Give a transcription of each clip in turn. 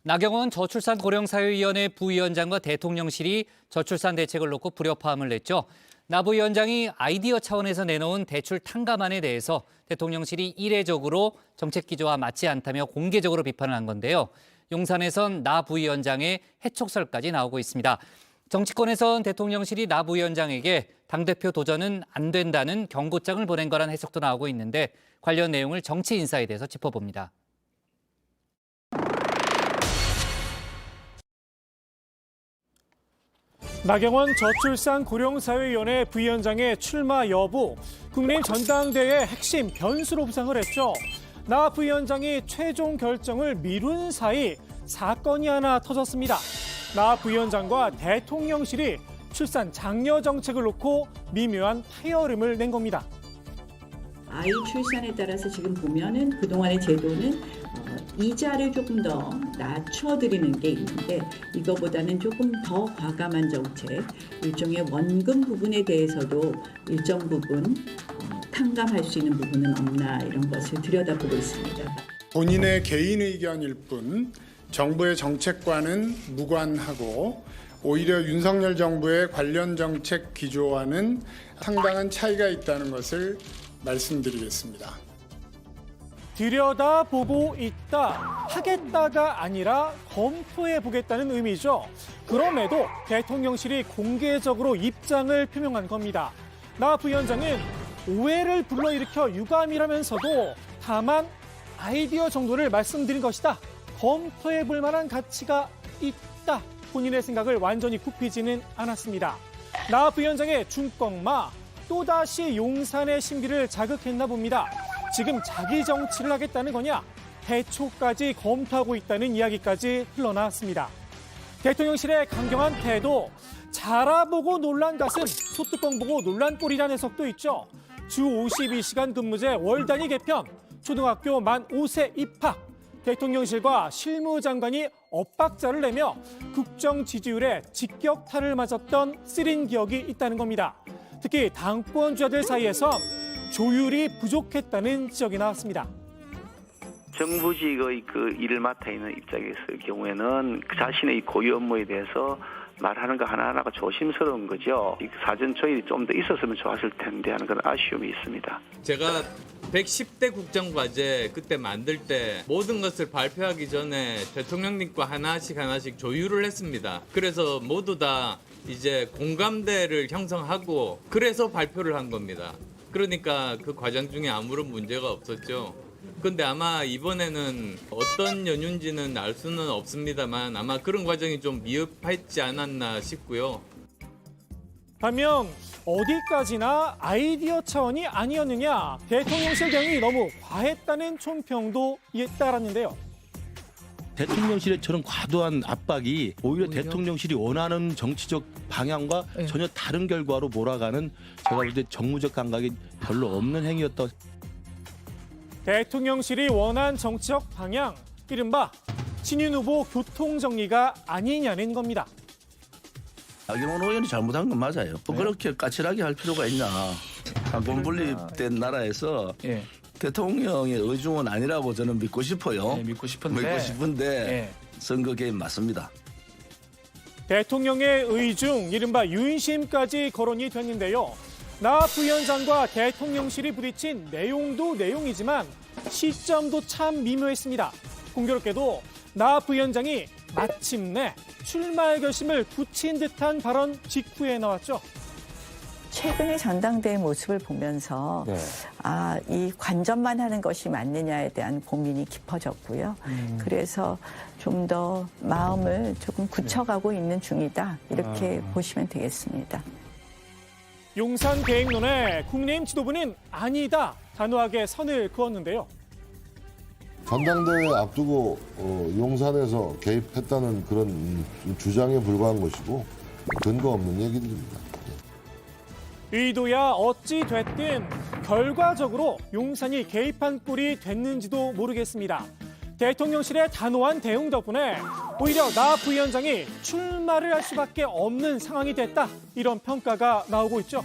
나경원 저출산고령사회위원회 부위원장과 대통령실이 저출산 대책을 놓고 불협화음을 냈죠. 나 부위원장이 아이디어 차원에서 내놓은 대출 탕감안에 대해서 대통령실이 이례적으로 정책 기조와 맞지 않다며 공개적으로 비판을 한 건데요. 용산에선 나 부위원장의 해촉설까지 나오고 있습니다. 정치권에선 대통령실이 나 부위원장에게 당대표 도전은 안 된다는 경고장을 보낸 거란 해석도 나오고 있는데 관련 내용을 정치인사에 대해서 짚어봅니다. 나경원 저출산고령사회위원회 부위원장의 출마 여부, 국민의힘 전당대회의 핵심 변수로 부상을 했죠. 나 부위원장이 최종 결정을 미룬 사이 사건이 하나 터졌습니다. 나 부위원장과 대통령실이 출산 장려 정책을 놓고 미묘한 파열음을 낸 겁니다. 아이 출산에 따라서 지금 보면은 그동안의 제도는 이자를 조금 더 낮춰드리는 게 있는데 이거보다는 조금 더 과감한 정책, 일종의 원금 부분에 대해서도 일정 부분 탕감할 수 있는 부분은 없나 이런 것을 들여다보고 있습니다. 본인의 개인 의견일 뿐 정부의 정책과는 무관하고 오히려 윤석열 정부의 관련 정책 기조와는 상당한 차이가 있다는 것을 말씀드리겠습니다. 들여다보고 있다, 하겠다가 아니라 검토해보겠다는 의미죠. 그럼에도 대통령실이 공개적으로 입장을 표명한 겁니다. 나 부위원장은 오해를 불러일으켜 유감이라면서도 다만 아이디어 정도를 말씀드린 것이다. 검토해볼 만한 가치가 있다. 본인의 생각을 완전히 굽히지는 않았습니다. 나 부위원장의 중꺾마, 또다시 용산의 신비를 자극했나 봅니다. 지금 자기 정치를 하겠다는 거냐? 해초까지 검토하고 있다는 이야기까지 흘러나왔습니다. 대통령실의 강경한 태도, 자라보고 놀란 가슴, 소뚜껑 보고 놀란 꼴이라는 해석도 있죠. 주 52시간 근무제 월 단위 개편, 초등학교 만 5세 입학, 대통령실과 실무장관이 엇박자를 내며 국정 지지율에 직격탄을 맞았던 쓰린 기억이 있다는 겁니다. 특히 당권주자들 사이에서 조율이 부족했다는 지적이 나왔습니다. 정부직의 그 일을 맡아 있는 입장에서의 경우에는 자신의 고유 업무에 대해서 말하는 거 하나하나가 조심스러운 거죠. 사전 조율이 좀 더 있었으면 좋았을 텐데 하는 그런 아쉬움이 있습니다. 제가 110대 국정과제 그때 만들 때 모든 것을 발표하기 전에 대통령님과 하나씩 조율을 했습니다. 그래서 모두 다 이제 공감대를 형성하고 그래서 발표를 한 겁니다. 그러니까 그 과정 중에 아무런 문제가 없었죠. 근데 아마 이번에는 어떤 연유인지는 알 수는 없습니다만 아마 그런 과정이 좀 미흡했지 않았나 싶고요. 반면 어디까지나 아이디어 차원이 아니었느냐, 대통령실 대응이 너무 과했다는 총평도 따랐는데요. 대통령실의 저런 과도한 압박이 오히려 대통령실이 원하는 정치적 방향과 전혀 다른 결과로 몰아가는 제가 볼 때 정무적 감각이 별로 없는 행위였다. 대통령실이 원한 정치적 방향, 이른바 친윤 후보 교통정리가 아니냐는 겁니다. 나경원 의원이 잘못한 건 맞아요. 그렇게 까칠하게 할 필요가 있나. 당권 분립된 나라에서 대통령의 의중은 아니라고 저는 믿고 싶어요. 믿고 싶은데 선거 게임 맞습니다. 대통령의 의중, 이른바 윤심까지 거론이 됐는데요. 나 부위원장과 대통령실이 부딪힌 내용도 내용이지만 시점도 참 미묘했습니다. 공교롭게도 나 부위원장이 마침내 출마의 결심을 굳힌 듯한 발언 직후에 나왔죠. 최근의 전당대회 모습을 보면서 이 관전만 하는 것이 맞느냐에 대한 고민이 깊어졌고요. 그래서 좀 더 마음을 조금 굳혀가고 있는 중이다. 이렇게 보시면 되겠습니다. 용산 계획론에 국민의힘 지도부는 아니다. 단호하게 선을 그었는데요. 전당대회 앞두고 용산에서 개입했다는 그런 주장에 불과한 것이고 근거 없는 얘기들입니다. 의도야 어찌 됐든 결과적으로 용산이 개입한 꼴이 됐는지도 모르겠습니다. 대통령실의 단호한 대응 덕분에 오히려 나 부위원장이 출마를 할 수밖에 없는 상황이 됐다. 이런 평가가 나오고 있죠.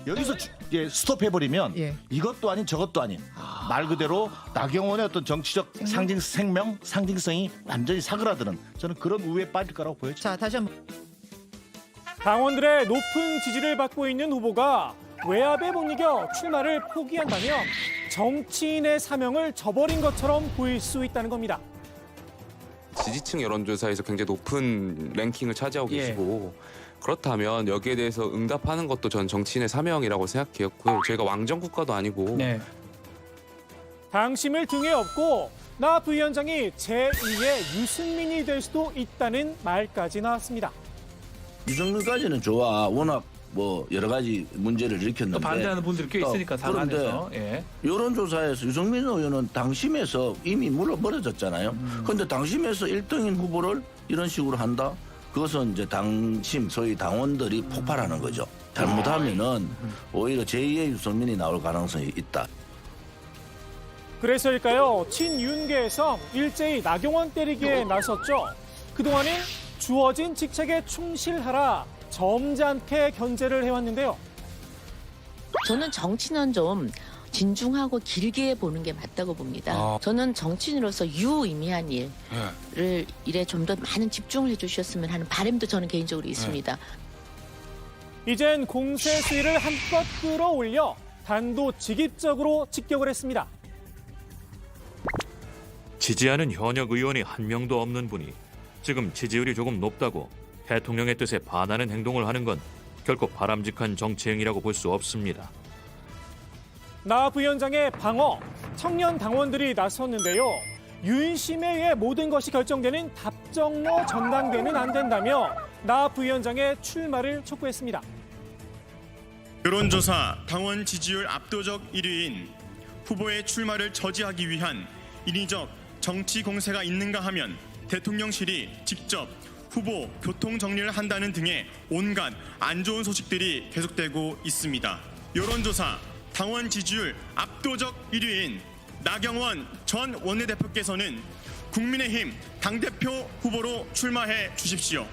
여기서 이제 스톱해버리면 예. 이것도 아닌 저것도 아닌 말 그대로 나경원의 어떤 정치적 상징성이 완전히 사그라드는 저는 그런 우회에 빠질 거라고 보여집니다. 자, 다시 한번. 당원들의 높은 지지를 받고 있는 후보가 외압에 못 이겨 출마를 포기한다면 정치인의 사명을 저버린 것처럼 보일 수 있다는 겁니다. 지지층 여론조사에서 굉장히 높은 랭킹을 차지하고 계시고 그렇다면 여기에 대해서 응답하는 것도 전 정치인의 사명이라고 생각해요. 저희가 왕정 국가도 아니고 당심을 등에 업고 나 부위원장이 제2의 유승민이 될 수도 있다는 말까지 나왔습니다. 유승민까지는 좋아. 워낙 뭐 여러 가지 문제를 일으켰는데 반대하는 분들이 꽤 있으니까 상안에서. 여론조사에서 유승민 의원은 당심에서 이미 물어버려졌잖아요. 그런데 당심에서 1등인 후보를 이런 식으로 한다? 그것은 이제 당심, 소위 당원들이 폭발하는 거죠. 잘못하면은 오히려 제2의 유승민이 나올 가능성이 있다. 그래서일까요? 친윤계에서 일제히 나경원 때리기에 나섰죠. 그동안은 주어진 직책에 충실하라 점잖게 견제를 해왔는데요. 저는 정치는 좀 진중하고 길게 보는 게 맞다고 봅니다. 저는 정치인으로서 유의미한 일에 좀 더 많은 집중을 해주셨으면 하는 바람도 저는 개인적으로 있습니다. 이젠 공세 수위를 한껏 끌어올려 단도직입적으로 직격을 했습니다. 지지하는 현역 의원이 한 명도 없는 분이 지금 지지율이 조금 높다고 대통령의 뜻에 반하는 행동을 하는 건 결코 바람직한 정치 행위라고 볼 수 없습니다. 나 부위원장의 방어, 청년 당원들이 나섰는데요. 윤심에 의해 모든 것이 결정되는 답정너 전당대는 안 된다며 나 부위원장의 출마를 촉구했습니다. 여론조사 당원 지지율 압도적 1위인 후보의 출마를 저지하기 위한 인위적 정치 공세가 있는가 하면 대통령실이 직접 후보 교통 정리를 한다는 등의 온갖 안 좋은 소식들이 계속되고 있습니다. 여론조사 당원 지지율 압도적 1위인 나경원 전 원내대표께서는 국민의힘 당대표 후보로 출마해 주십시오.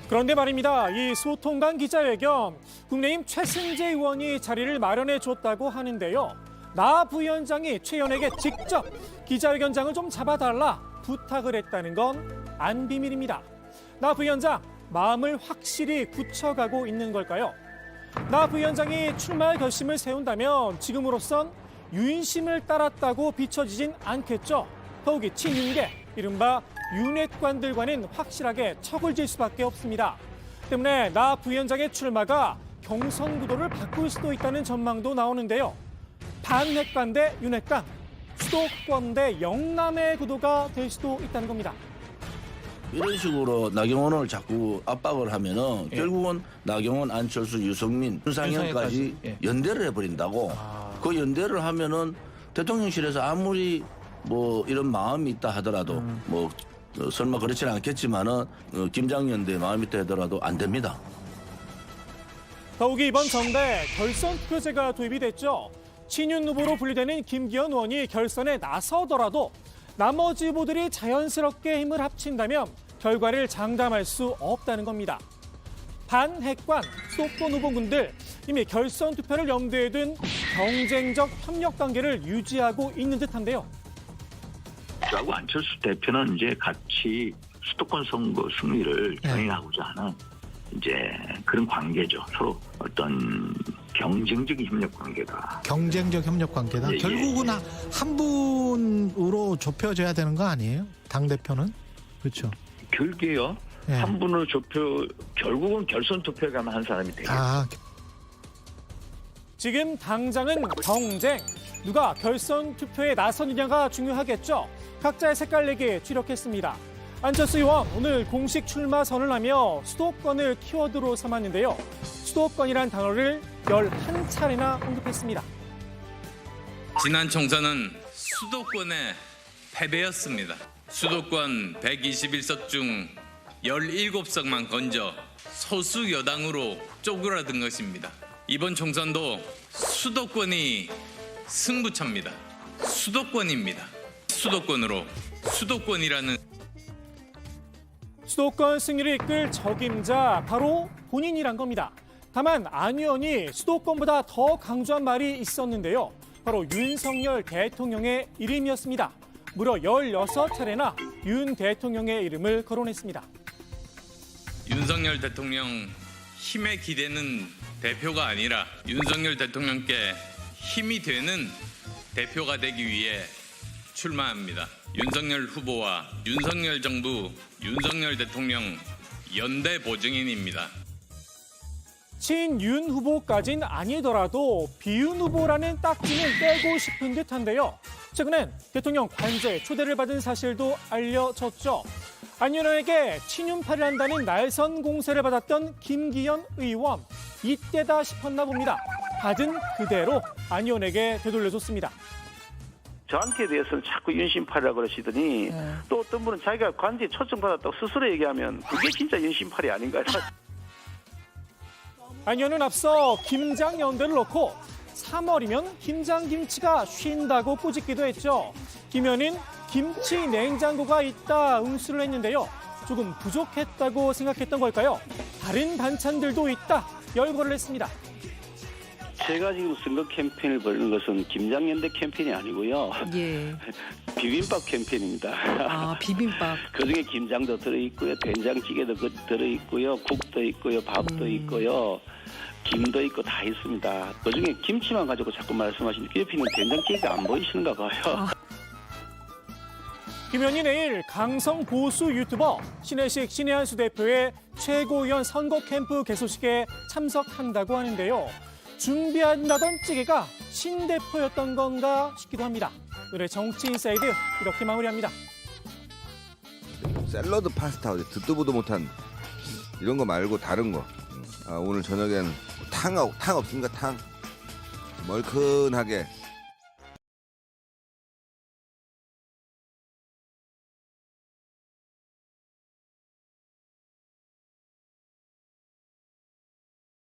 그런데 말입니다. 이 소통관 기자회견 국민의힘 최승재 의원이 자리를 마련해 줬다고 하는데요. 나 부위원장이 최연에게 직접 기자회견장을 좀 잡아달라 부탁을 했다는 건 안 비밀입니다. 나 부위원장 마음을 확실히 굳혀가고 있는 걸까요? 나 부위원장이 출마할 결심을 세운다면 지금으로선 윤심을 따랐다고 비춰지진 않겠죠. 더욱이 친윤계, 이른바 윤핵관들과는 확실하게 척을 질 수밖에 없습니다. 때문에 나 부위원장의 출마가 경선 구도를 바꿀 수도 있다는 전망도 나오는데요. 반핵관 대 윤핵관, 수도권 대 영남의 구도가 될 수도 있다는 겁니다. 이런 식으로 나경원을 자꾸 압박을 하면은 결국은 나경원, 안철수, 유승민, 윤상현까지 연대를 해버린다고. 그 연대를 하면은 대통령실에서 아무리 뭐 이런 마음이 있다 하더라도 뭐 설마 그렇지는 않겠지만은 김장연대 마음이 있다 하더라도 안 됩니다. 더욱이 이번 전대 결선 투표제가 도입이 됐죠. 친윤 후보로 분류되는 김기현 의원이 결선에 나서더라도 나머지 후보들이 자연스럽게 힘을 합친다면 결과를 장담할 수 없다는 겁니다. 반핵관, 수도권 후보군들 이미 결선 투표를 염두에 둔 경쟁적 협력 관계를 유지하고 있는 듯한데요. 저하고 안철수 대표는 이제 같이 수도권 선거 승리를 견인하고자 하는 이제 그런 관계죠. 서로 어떤 경쟁적인 협력 관계다. 경쟁적 협력 관계다. 결국은 한 분으로 좁혀져야 되는 거 아니에요? 당 대표는 그렇죠. 결국에요. 한 분으로 좁혀 결국은 결선 투표에 가면 한 사람이 되겠죠. 지금 당장은 경쟁, 누가 결선 투표에 나서느냐가 중요하겠죠. 각자의 색깔 내기에 주력했습니다. 안철수 의원 오늘 공식 출마 선언하며 수도권을 키워드로 삼았는데요. 수도권이란 단어를 11차례나 언급했습니다. 지난 총선은 수도권의 패배였습니다. 수도권 121석 중 17석만 건져 소수 여당으로 쪼그라든 것입니다. 이번 총선도 수도권이 승부처입니다. 수도권입니다. 수도권으로 수도권이라는 수도권 승리를 이끌 적임자 바로 본인이란 겁니다. 다만 안 의원이 수도권보다 더 강조한 말이 있었는데요. 바로 윤석열 대통령의 이름이었습니다. 무려 16차례나 윤 대통령의 이름을 거론했습니다. 윤석열 대통령 힘에 기대는 대표가 아니라 윤석열 대통령께 힘이 되는 대표가 되기 위해 출마합니다. 윤석열 후보와 윤석열 정부, 윤석열 대통령 연대 보증인입니다. 친윤 후보까진 아니더라도 비윤 후보라는 딱지는 떼고 싶은 듯한데요. 최근엔 대통령 관저에 초대를 받은 사실도 알려졌죠. 안 의원에게 친윤파를 한다는 날선 공세를 받았던 김기현 의원. 이때다 싶었나 봅니다. 받은 그대로 안 의원에게 되돌려줬습니다. 저한테 대해서는 자꾸 윤심팔이라고 그러시더니 또 어떤 분은 자기가 관제에 초청받았다고 스스로 얘기하면 그게 진짜 윤심팔이 아닌가요? 안 의원은 앞서 김장 연대를 놓고 3월이면 김장김치가 쉰다고 꾸짖기도 했죠. 김 의원은 김치 냉장고가 있다 응수를 했는데요. 조금 부족했다고 생각했던 걸까요? 다른 반찬들도 있다 열거를 했습니다. 제가 지금 선거 캠페인을 벌이는 것은 김장연대 캠페인이 아니고요. 예. 비빔밥 캠페인입니다. 아, 비빔밥. 그중에 김장도 들어있고요. 된장찌개도 들어있고요. 국도 있고요. 밥도 있고요. 김도 있고 다 있습니다. 그중에 김치만 가지고 자꾸 말씀하시는데 옆에는 된장찌개가 안 보이시는가 봐요. 김 의원이 내일 강성 보수 유튜버 신혜식 신혜한수 대표의 최고위원 선거 캠프 개소식에 참석한다고 하는데요. 준비한다던 찌개가 신 대표였던 건가 싶기도 합니다. 오늘의 정치인사이드 이렇게 마무리합니다. 샐러드 파스타 듣도 보도 못한 이런 거 말고 다른 거. 오늘 저녁엔 탕 없습니까? 탕 멀큰하게